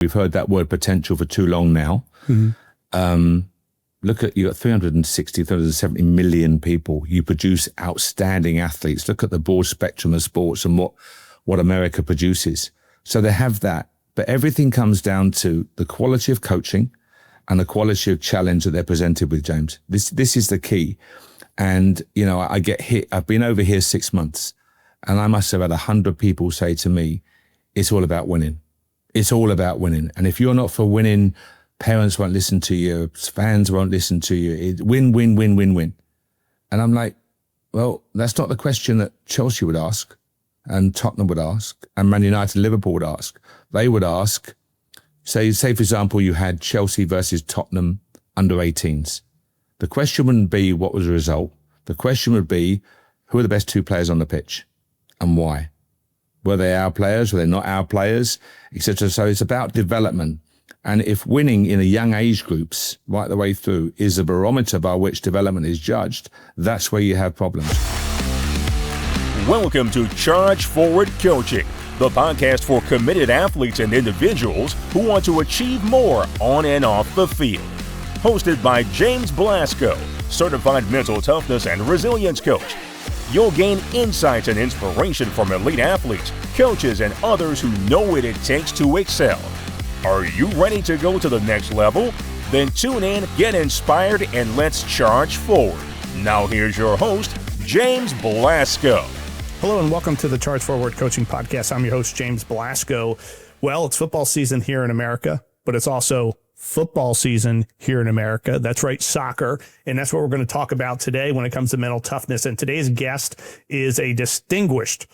We've heard that word potential for too long now. Look at, you got 360, 370 million people. You produce outstanding athletes. Look at the broad spectrum of sports and what America produces. So they have that. But everything comes down to the quality of coaching and the quality of challenge that they're presented with, James. This is the key. And, you know, I get hit. I've been over here 6 months, and I must have had 100 people say to me, it's all about winning. It's all about winning. And if you're not for winning, parents won't listen to you, fans won't listen to you. Win, win, win, win, win. And I'm like, well, that's not the question that Chelsea would ask, and Tottenham would ask, and Man United, Liverpool would ask. They would ask, say for example, you had Chelsea versus Tottenham under 18s. The question wouldn't be what was the result. The question would be, who are the best two players on the pitch and why? Were they our players? Were they not our players? Etc. So it's about development. And if winning in the young age groups right the way through is a barometer by which development is judged, that's where you have problems. Welcome to Charge Forward Coaching, the podcast for committed athletes and individuals who want to achieve more on and off the field. Hosted by James Blasco, certified mental toughness and resilience coach. You'll gain insights and inspiration from elite athletes, coaches, and others who know what it takes to excel. Are you ready to go to the next level? Then tune in, get inspired, and let's charge forward. Now here's your host, James Blasco. Hello and welcome to the Charge Forward Coaching Podcast. I'm your host, James Blasco. Well, it's football season here in America, but it's also football season here in America. That's right, soccer. And that's what we're going to talk about today when it comes to mental toughness. And today's guest is a distinguished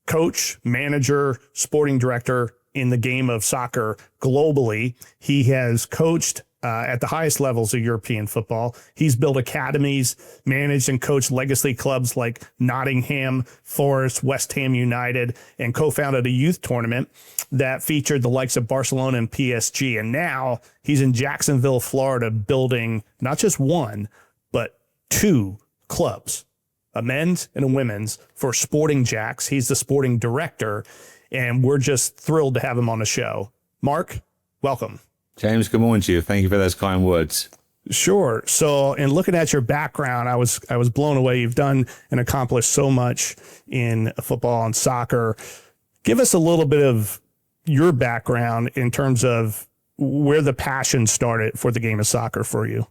coach, manager, sporting director in the game of soccer globally. He has coached at the highest levels of European football. He's built academies, managed and coached legacy clubs like Nottingham Forest, West Ham United, and co-founded a youth tournament that featured the likes of Barcelona and PSG. And now he's in Jacksonville, Florida, building not just one, but two clubs, a men's and a women's, for Sporting Jax. He's the sporting director, and we're just thrilled to have him on the show. Mark, welcome. James, good morning to you. Thank you for those kind words. Sure. So, in looking at your background, I was blown away. You've done and accomplished so much in football and soccer. Give us a little bit of your background in terms of where the passion started for the game of soccer for you.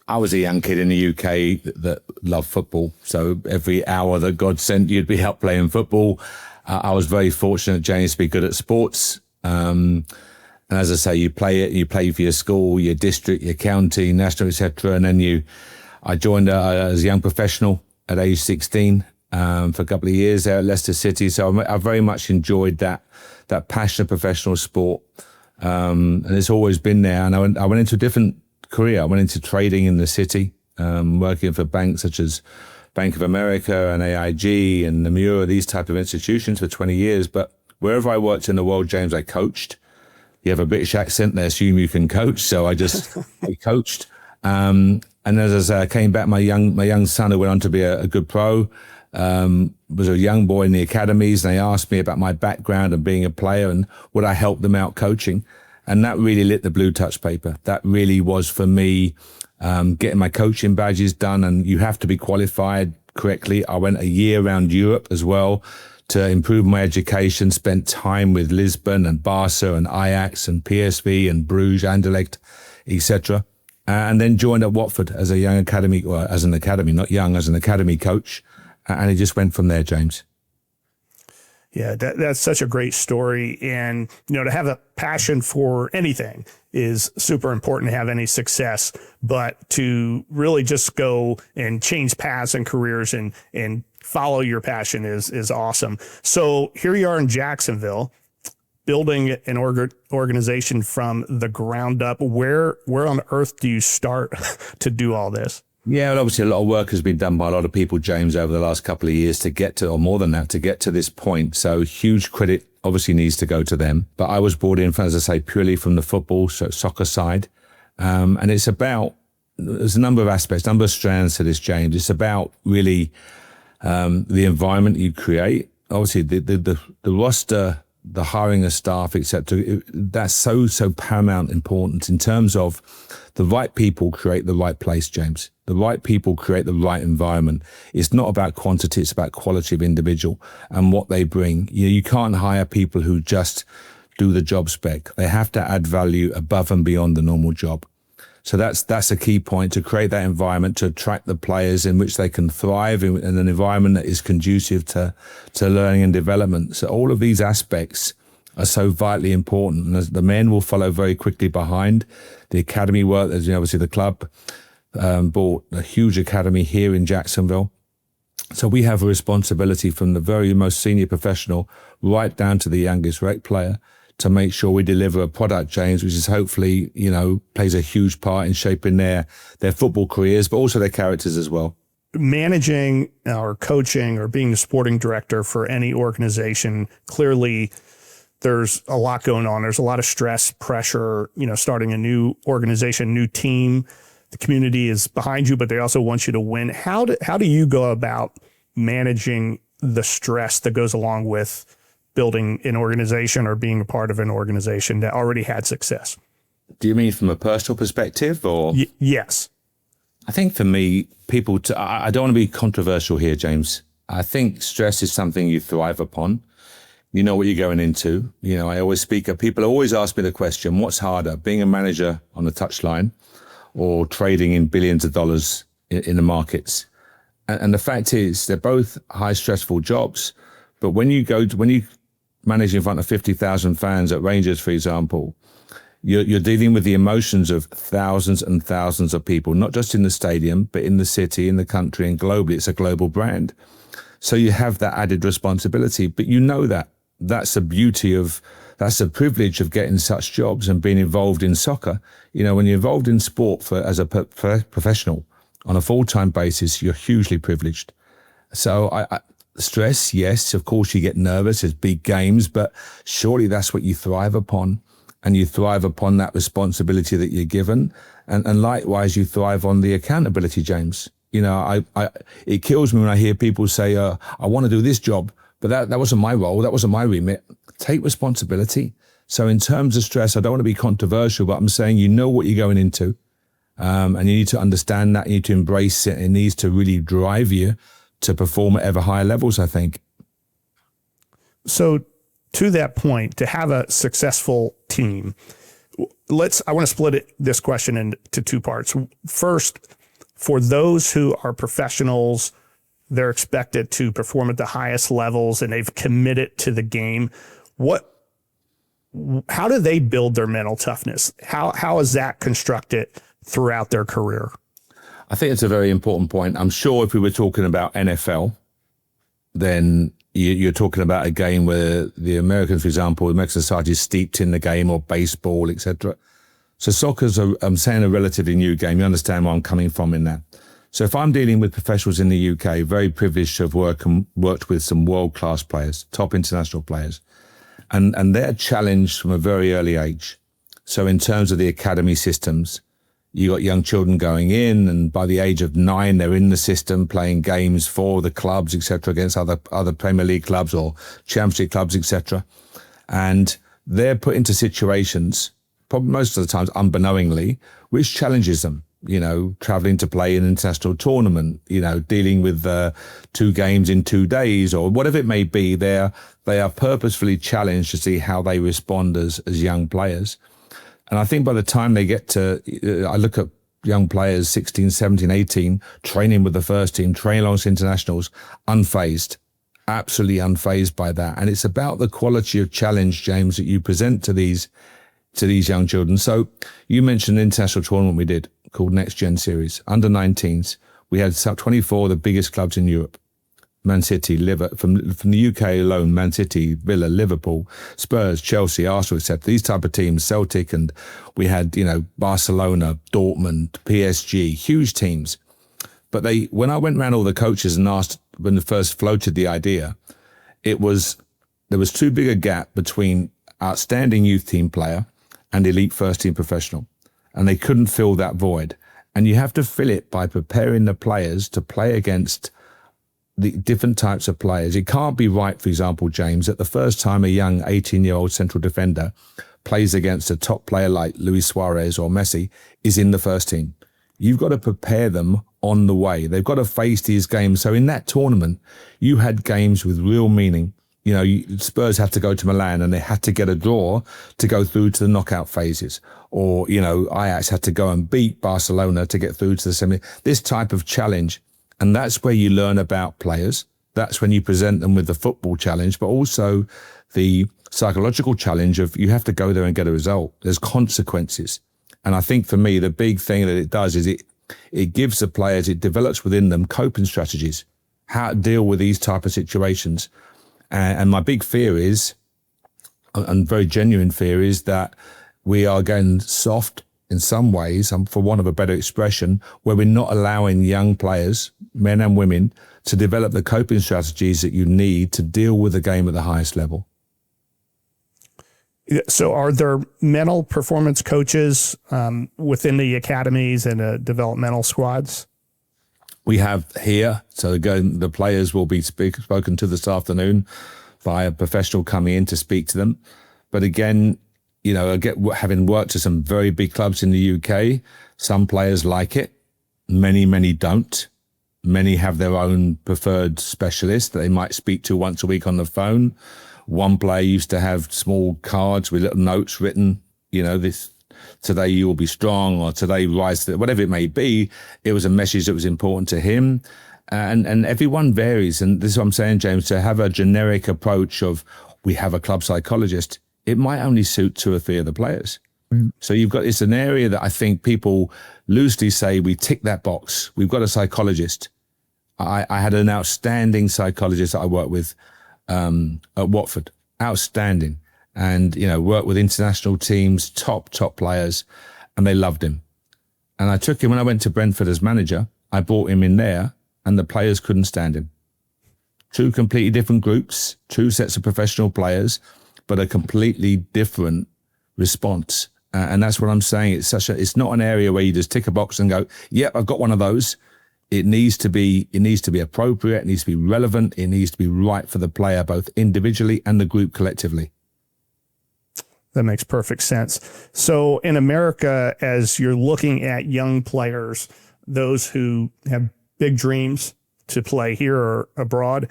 I was a young kid in the UK that loved football. So every hour that God sent, you'd be out playing football. I was very fortunate, James, to be good at sports. And as I say, you play for your school, your district, your county, national, etc. And then I joined as a young professional at age 16 for a couple of years there at Leicester City. So I very much enjoyed that passion of professional sport. And it's always been there. And I went into a different career. I went into trading in the city, working for banks such as Bank of America and AIG and Nomura, these type of institutions for 20 years. But wherever I worked in the world, James, I coached. You have a British accent, they assume you can coach. So I coached. And as I came back, my young son, who went on to be a good pro, was a young boy in the academies. And they asked me about my background and being a player and would I help them out coaching. And that really lit the blue touch paper. That really was for me, getting my coaching badges done. And you have to be qualified correctly. I went a year around Europe as well to improve my education, spent time with Lisbon and Barca and Ajax and PSV and Bruges, Anderlecht, etc. And then joined at Watford as a young academy, or as an academy, not young, as an academy coach. And it just went from there, James. Yeah, that's such a great story. And, to have a passion for anything is super important to have any success, but to really just go and change paths and careers and follow your passion is awesome. So here you are in Jacksonville, building an organization from the ground up. Where on earth do you start to do all this? Yeah, well, obviously a lot of work has been done by a lot of people, James, over the last couple of years to get to, or more than that, to get to this point. So huge credit obviously needs to go to them. But I was brought in, as I say, purely from the football, so soccer side. And it's about, there's a number of aspects, number of strands to this, James. It's about really the environment you create. Obviously, the roster the hiring of staff, etc. That's so paramount importance in terms of the right people create the right place, James. The right people create the right environment. It's not about quantity, it's about quality of individual and what they bring. You can't hire people who just do the job spec. They have to add value above and beyond the normal job. So that's a key point, to create that environment, to attract the players in which they can thrive in an environment that is conducive to learning and development. So all of these aspects are so vitally important. And the men will follow very quickly behind. The academy work, as you know, obviously the club bought a huge academy here in Jacksonville. So we have a responsibility from the very most senior professional right down to the youngest rec player to make sure we deliver a product, James, which is hopefully, plays a huge part in shaping their football careers, but also their characters as well. Managing or coaching or being a sporting director for any organization, clearly there's a lot going on. There's a lot of stress, pressure, starting a new organization, new team. The community is behind you, but they also want you to win. How do you go about managing the stress that goes along with building an organization or being a part of an organization that already had success? Do you mean from a personal perspective or? Yes. I think for me, I don't want to be controversial here, James. I think stress is something you thrive upon. You know what you're going into. I always people always ask me the question, what's harder, being a manager on the touchline or trading in billions of dollars in the markets? And the fact is, they're both high stressful jobs. But when you manage in front of 50,000 fans at Rangers, for example, you're dealing with the emotions of thousands and thousands of people, not just in the stadium, but in the city, in the country, and globally. It's a global brand. So you have that added responsibility, but that's the privilege of getting such jobs and being involved in soccer. When you're involved in sport as a professional on a full-time basis, you're hugely privileged. So stress, yes, of course you get nervous, it's big games, but surely that's what you thrive upon, and you thrive upon that responsibility that you're given, and likewise you thrive on the accountability, James. It kills me when I hear people say, I want to do this job, but that wasn't my role, that wasn't my remit. Take responsibility. So in terms of stress, I don't want to be controversial, but I'm saying you know what you're going into, and you need to understand that, you need to embrace it, it needs to really drive you to perform at ever higher levels, I think. So to that point, to have a successful team, I want to split this question into two parts. First, for those who are professionals, they're expected to perform at the highest levels and they've committed to the game. How do they build their mental toughness? How is that constructed throughout their career? I think it's a very important point. I'm sure if we were talking about NFL, then you're talking about a game where the Americans, for example, the American society is steeped in the game, or baseball, etc. So soccer's, I'm saying, a relatively new game. You understand where I'm coming from in that. So if I'm dealing with professionals in the UK, very privileged to have worked with some world-class players, top international players, and they're challenged from a very early age. So in terms of the academy systems, you got young children going in, and by the age of 9, they're in the system playing games for the clubs, etc., against other Premier League clubs or Championship clubs, etc. And they're put into situations, probably most of the times unbeknowingly, which challenges them. Traveling to play an international tournament, dealing with 2 games in 2 days, or whatever it may be. They are purposefully challenged to see how they respond as young players. And I think by the time they get to, I look at young players, 16, 17, 18, training with the first team, training alongside internationals, unfazed, absolutely unfazed by that. And it's about the quality of challenge, James, that you present to these young children. So you mentioned the international tournament we did called Next Gen Series, under 19s. We had 24 of the biggest clubs in Europe. Man City, from the UK alone, Man City, Villa, Liverpool, Spurs, Chelsea, Arsenal, etc. These type of teams, Celtic, and we had, Barcelona, Dortmund, PSG, huge teams. But when I went around all the coaches and asked, when they first floated the idea, there was too big a gap between outstanding youth team player and elite first team professional. And they couldn't fill that void. And you have to fill it by preparing the players to play against the different types of players. It can't be right, for example, James, that the first time a young 18-year-old central defender plays against a top player like Luis Suarez or Messi is in the first team. You've got to prepare them on the way. They've got to face these games. So in that tournament, you had games with real meaning. You know, Spurs had to go to Milan and they had to get a draw to go through to the knockout phases. Or, you know, Ajax had to go and beat Barcelona to get through to the semi. This type of challenge. And that's where you learn about players. That's when you present them with the football challenge, but also the psychological challenge of you have to go there and get a result. There's consequences. And I think for me, the big thing that it does is it gives the players, it develops within them coping strategies, how to deal with these type of situations. And my big fear is, and very genuine fear, is that we are getting soft in some ways, for want of a better expression, where we're not allowing young players, men and women, to develop the coping strategies that you need to deal with the game at the highest level. So are there mental performance coaches within the academies and developmental squads? We have here, so again, the players will be spoken to this afternoon by a professional coming in to speak to them. But again, you know, having worked at some very big clubs in the UK, some players like it, many don't. Many have their own preferred specialist that they might speak to once a week on the phone. One player used to have small cards with little notes written, you know, this, today you will be strong, or today rise to, whatever it may be. It was a message that was important to him. And everyone varies. And this is what I'm saying, James, to have a generic approach of we have a club psychologist, it might only suit 2 or 3 of the players. So it's an area that I think people loosely say we tick that box. We've got a psychologist. I had an outstanding psychologist that I worked with at Watford, outstanding, and you know, worked with international teams, top players, and they loved him. And I took him when I went to Brentford as manager. I brought him in there, and the players couldn't stand him. 2 completely different groups, 2 sets of professional players, but a completely different response. And that's what I'm saying. It's not an area where you just tick a box and go, yep, I've got one of those. It needs to be appropriate. It needs to be relevant. It needs to be right for the player, both individually and the group collectively. That makes perfect sense. So in America, as you're looking at young players, those who have big dreams to play here or abroad,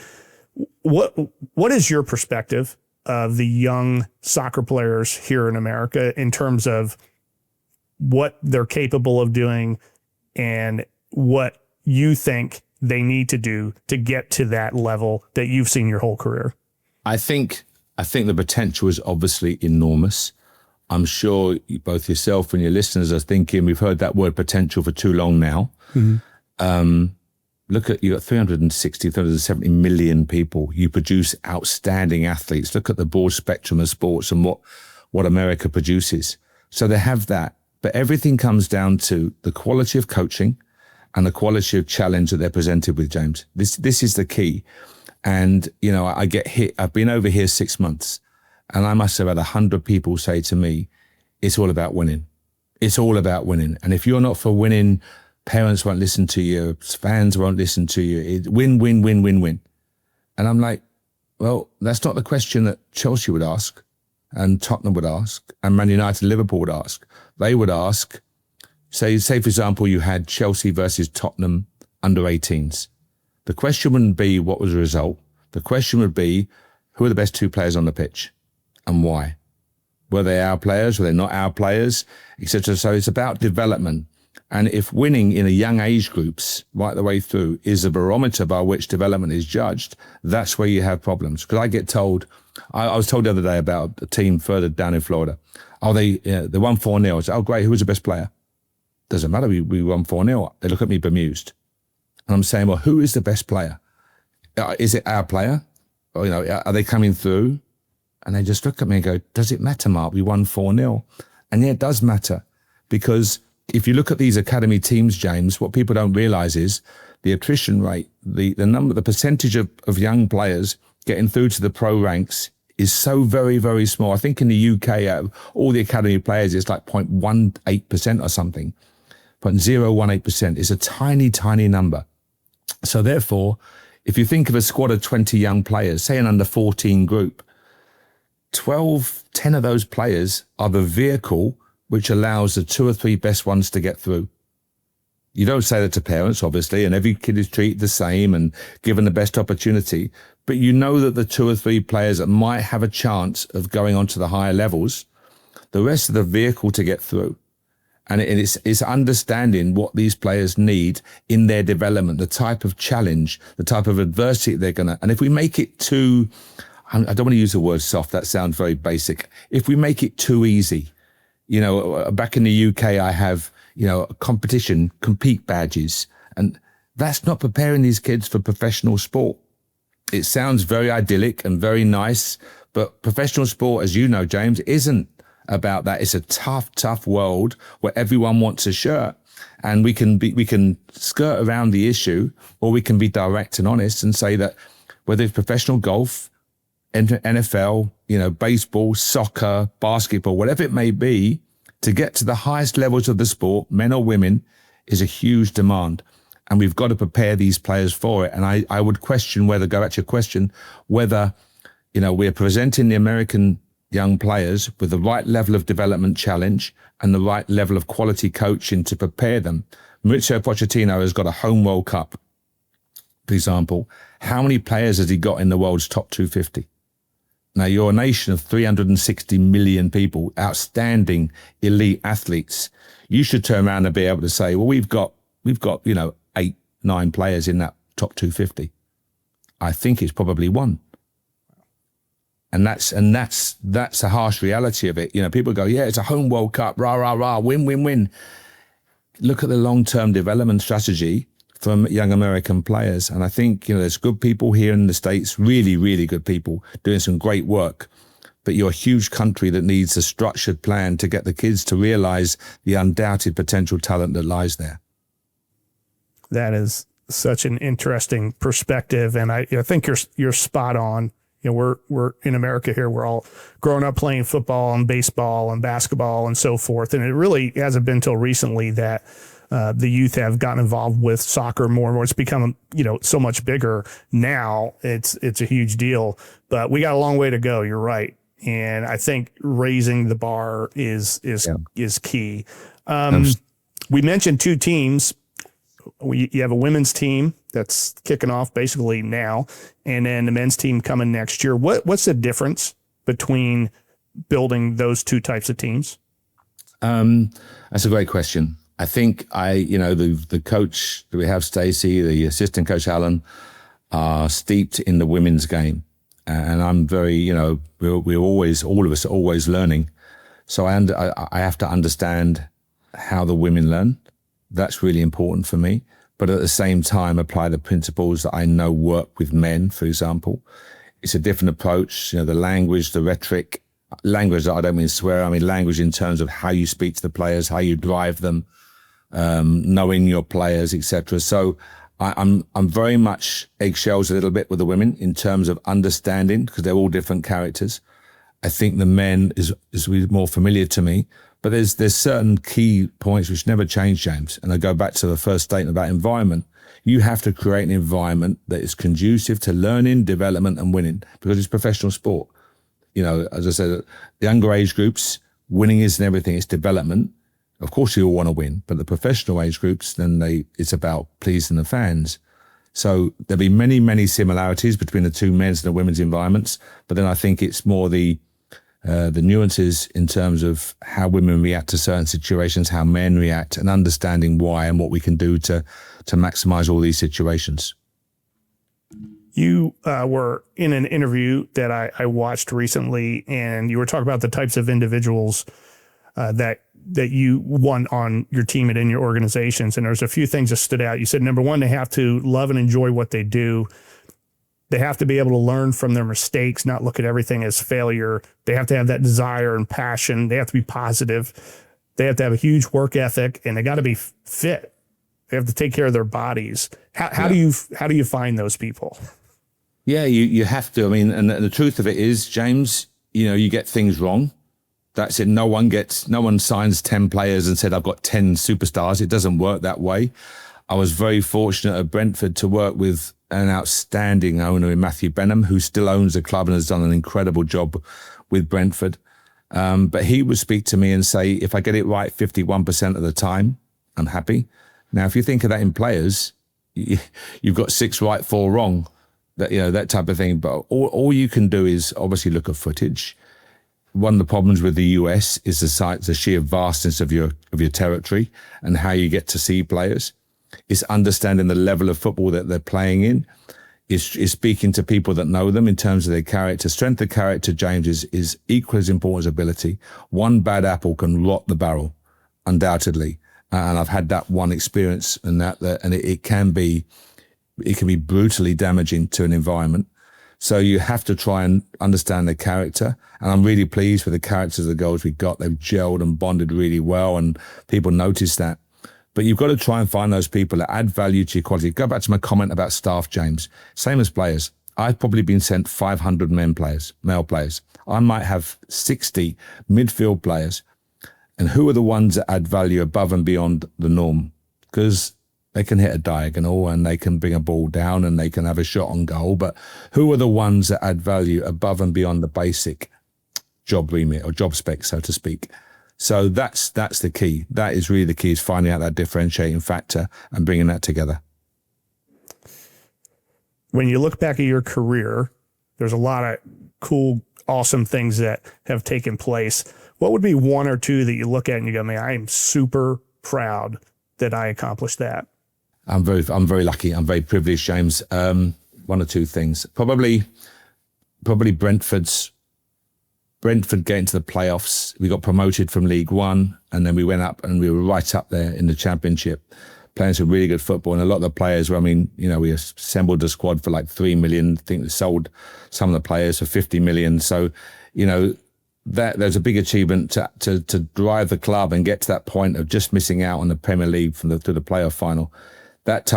what is your perspective of the young soccer players here in America in terms of what they're capable of doing and what you think they need to do to get to that level that you've seen your whole career? I think the potential is obviously enormous. I'm sure both yourself and your listeners are thinking, we've heard that word potential for too long now. Mm-hmm. Look at, you got 360, 370 million people. You produce outstanding athletes. Look at the broad spectrum of sports and what America produces. So they have that. But everything comes down to the quality of coaching and the quality of challenge that they're presented with, James. This is the key. And, you know, I get hit. I've been over here 6 months, and I must have had 100 people say to me, it's all about winning. It's all about winning. And if you're not for winning, parents won't listen to you, fans won't listen to you. It's win. And I'm like, well, that's not the question that Chelsea would ask, and Tottenham would ask, and Man United and Liverpool would ask. They would ask, say for example, you had Chelsea versus Tottenham under 18s. The question wouldn't be what was the result. The question would be, who are the best 2 players on the pitch and why? Were they our players? Were they not our players? Etc. So it's about development. And if winning in a young age groups right the way through is a barometer by which development is judged, that's where you have problems. Because I get told, I was told the other day about a team further down in Florida. Oh, they won 4-0. I said, oh, great. Who was the best player? Doesn't matter. We won 4-0. They look at me bemused. And I'm saying, well, who is the best player? Is it our player? Or, you know, are they coming through? And they just look at me and go, does it matter, Mark? We won 4-0. And yeah, it does matter. Because if you look at these academy teams, James, what people don't realize is the attrition rate, the percentage of young players getting through to the pro ranks is so very, very small. I think in the UK, out of all the academy players, it's like 0.18% or something. 0.018%. It's a tiny, tiny number. So therefore, If you think of a squad of 20 young players, say an under 14 group, 10 of those players are the vehicle which allows the 2 or 3 best ones to get through. You don't say that to parents, obviously, and every kid is treated the same and given the best opportunity. But you know that the 2 or 3 players that might have a chance of going on to the higher levels, the rest of the vehicle to get through. And it's understanding what these players need in their development, the type of challenge, the type of adversity they're going to. And if we make it too, I don't want to use the word soft, that sounds very basic. If we make it too easy, you know, back in the UK, I have, you know, compete badges. And that's not preparing these kids for professional sport. It sounds very idyllic and very nice, but professional sport, as you know, James, isn't about that. It's a tough world where everyone wants a shirt, and we can skirt around the issue, or we can be direct and honest and say that whether it's professional golf, NFL, you know, baseball, soccer, basketball, whatever it may be, to get to the highest levels of the sport, men or women, is a huge demand. And we've got to prepare these players for it. And I would question whether, go back to your question, whether, you know, we're presenting the American young players with the right level of development challenge and the right level of quality coaching to prepare them. Mauricio Pochettino has got a home World Cup, for example. How many players has he got in the world's top 250? Now, you're a nation of 360 million people, outstanding elite athletes. You should turn around and be able to say, well, we've got, you know, 8, 9 players in that top 250. I think it's probably 1. And that's a harsh reality of it. You know, people go, yeah, it's a home World Cup, rah, rah, rah, win, win, win. Look at the long-term development strategy from young American players. And I think, you know, there's good people here in the States, really, really good people doing some great work. But you're a huge country that needs a structured plan to get the kids to realize the undoubted potential talent that lies there. That is such an interesting perspective. And I think you're spot on. You know, we're in America here. We're all growing up playing football and baseball and basketball and so forth. And it really hasn't been until recently that the youth have gotten involved with soccer more and more. It's become, you know, so much bigger now. It's a huge deal, but we got a long way to go. You're right. And I think raising the bar is key. We mentioned 2 teams. You have a women's team that's kicking off basically now, and then the men's team coming next year. What's the difference between building those 2 types of teams? That's a great question. I think the coach that we have, Stacey, the assistant coach, Alan, are steeped in the women's game. And I'm very, you know, we're always, all of us are always learning. So I have to understand how the women learn. That's really important for me. But at the same time, apply the principles that I know work with men, for example. It's a different approach, you know, the language, the rhetoric, language that I don't mean swear, I mean language in terms of how you speak to the players, how you drive them, knowing your players, etc. So I'm very much eggshells a little bit with the women in terms of understanding, because they're all different characters. I think the men is more familiar to me, but there's certain key points which never change, James. And I go back to the first statement about environment. You have to create an environment that is conducive to learning, development, and winning, because it's professional sport. You know, as I said, the younger age groups, winning isn't everything, it's development. Of course, you all want to win, but the professional age groups, then it's about pleasing the fans. So there'll be many, many similarities between the 2 men's and the women's environments, but then I think it's more the nuances in terms of how women react to certain situations, how men react, and understanding why and what we can do to maximize all these situations. You were in an interview that I watched recently, and you were talking about the types of individuals that you want on your team and in your organizations. And there's a few things that stood out. You said, number 1, they have to love and enjoy what they do. They have to be able to learn from their mistakes, not look at everything as failure. They have to have that desire and passion. They have to be positive. They have to have a huge work ethic, and they got to be fit. They have to take care of their bodies. How do you find those people? Yeah, you have to. I mean, and the truth of it is, James, you know, you get things wrong. That's it. No one signs 10 players and said, I've got 10 superstars. It doesn't work that way. I was very fortunate at Brentford to work with an outstanding owner in Matthew Benham, who still owns the club and has done an incredible job with Brentford. But he would speak to me and say, if I get it right 51% of the time, I'm happy. Now, if you think of that in players, you've got 6 right, 4 wrong, that type of thing. But all you can do is obviously look at footage. One of the problems with the US is the sheer vastness of your territory and how you get to see players. It's understanding the level of football that they're playing in. Is speaking to people that know them in terms of their character. Strength of character, James, is equally as important as ability. One bad apple can rot the barrel, undoubtedly. And I've had that one experience, and it can be brutally damaging to an environment. So you have to try and understand their character. And I'm really pleased with the characters of the girls we got. They've gelled and bonded really well, and people notice that. But you've got to try and find those people that add value to your quality. Go back to my comment about staff, James. Same as players. I've probably been sent 500 male players. I might have 60 midfield players. And who are the ones that add value above and beyond the norm? Because they can hit a diagonal and they can bring a ball down and they can have a shot on goal. But who are the ones that add value above and beyond the basic job remit or job spec, so to speak? So that's the key. That is really the key, is finding out that differentiating factor and bringing that together. When you look back at your career, there's a lot of cool, awesome things that have taken place. What would be 1 or 2 that you look at and you go, man, I am super proud that I accomplished that? I'm very lucky. I'm very privileged, James. 1 or 2 things. Probably Brentford getting to the playoffs. We got promoted from League One, and then we went up and we were right up there in the Championship, playing some really good football. And a lot of the players were, we assembled a squad for like 3 million. I think they sold some of the players for 50 million. So, that there's a big achievement to drive the club and get to that point of just missing out on the Premier League to the playoff final. That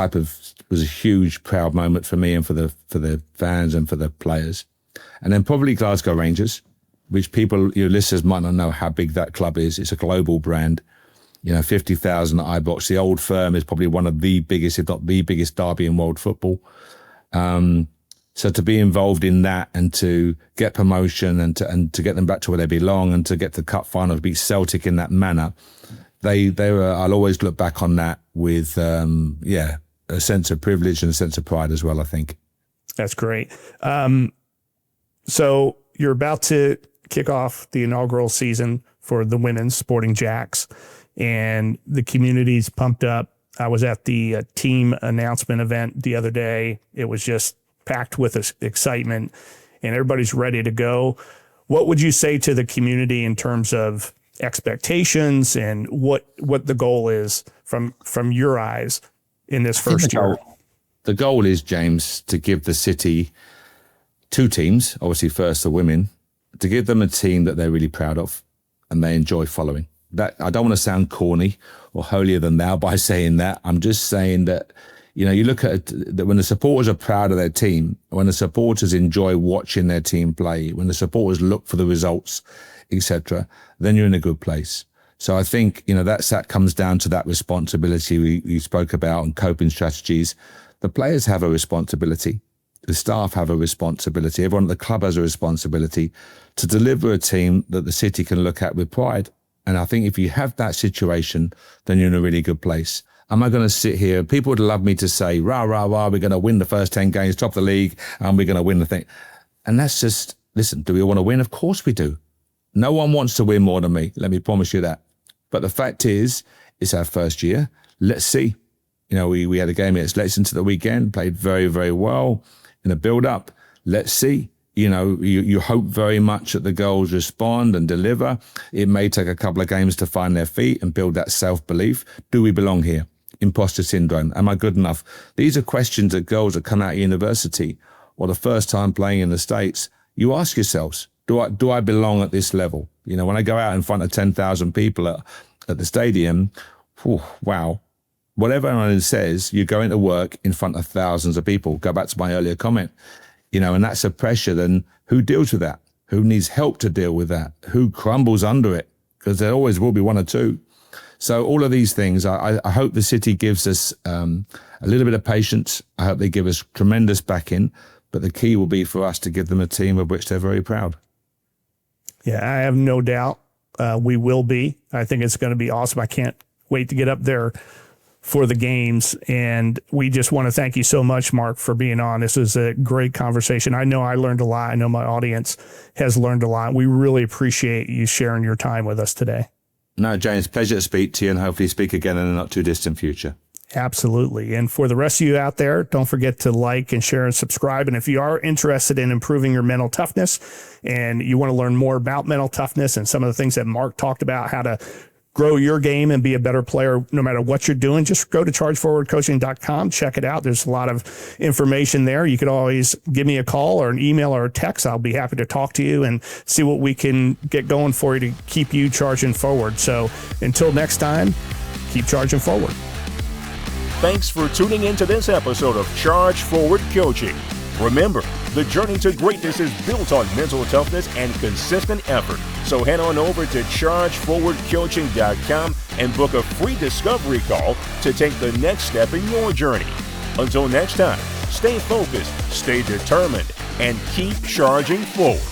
was a huge, proud moment for me and for the fans and for the players. And then probably Glasgow Rangers, which your listeners might not know how big that club is. It's a global brand, 50,000 at Ibrox. The Old Firm is probably one of the biggest, if not the biggest derby in world football. So to be involved in that and to get promotion and to get them back to where they belong and to get to the cup final, to beat Celtic in that manner, they were. I'll always look back on that with a sense of privilege and a sense of pride as well, I think. That's great. So you're about to kick off the inaugural season for the women's Sporting Jax, and the community's pumped up. I was at the team announcement event the other day. It was just packed with excitement, and everybody's ready to go. What would you say to the community in terms of expectations and what the goal is from your eyes in this first year? The goal is, James, to give the city 2 teams, obviously first the women, to give them a team that they're really proud of and they enjoy following. That I don't want to sound corny or holier than thou by saying that. I'm just saying that, you look at that when the supporters are proud of their team, when the supporters enjoy watching their team play, when the supporters look for the results, etc., then you're in a good place. So I think, that comes down to that responsibility we spoke about and coping strategies. The players have a responsibility. The staff have a responsibility. Everyone at the club has a responsibility to deliver a team that the city can look at with pride. And I think if you have that situation, then you're in a really good place. Am I going to sit here? People would love me to say, rah, rah, rah, we're going to win the first 10 games, top the league, and we're going to win the thing. And that's just, listen, do we want to win? Of course we do. No one wants to win more than me. Let me promise you that. But the fact is, it's our first year. Let's see. We had a game against Lexington the weekend, played very, very well in a build-up. Let's see. You hope very much that the girls respond and deliver. It may take a couple of games to find their feet and build that self-belief. Do we belong here? Imposter syndrome. Am I good enough? These are questions that girls that come out of university or the first time playing in the States, you ask yourselves, do I belong at this level? When I go out in front of 10,000 people at the stadium, wow. Whatever anyone says, you're going to work in front of thousands of people. Go back to my earlier comment. And that's a pressure. Then who deals with that? Who needs help to deal with that? Who crumbles under it? Because there always will be 1 or 2. So all of these things, I hope the city gives us a little bit of patience. I hope they give us tremendous backing, but the key will be for us to give them a team of which they're very proud. Yeah, I have no doubt we will be. I think it's going to be awesome. I can't wait to get up there for the games. And we just want to thank you so much, Mark, for being on. This is a great conversation. I know I learned a lot. I know my audience has learned a lot. We really appreciate you sharing your time with us today. No, James, pleasure to speak to you and hopefully speak again in a not too distant future. Absolutely. And for the rest of you out there, don't forget to like and share and subscribe. And if you are interested in improving your mental toughness and you want to learn more about mental toughness and some of the things that Mark talked about, how to grow your game and be a better player no matter what you're doing, just go to chargeforwardcoaching.com. Check it out. There's a lot of information there. You could always give me a call or an email or a text. I'll be happy to talk to you and see what we can get going for you to keep you charging forward. So until next time, keep charging forward. Thanks for tuning in to this episode of Charge Forward Coaching. Remember, the journey to greatness is built on mental toughness and consistent effort. So head on over to chargeforwardcoaching.com and book a free discovery call to take the next step in your journey. Until next time, stay focused, stay determined, and keep charging forward.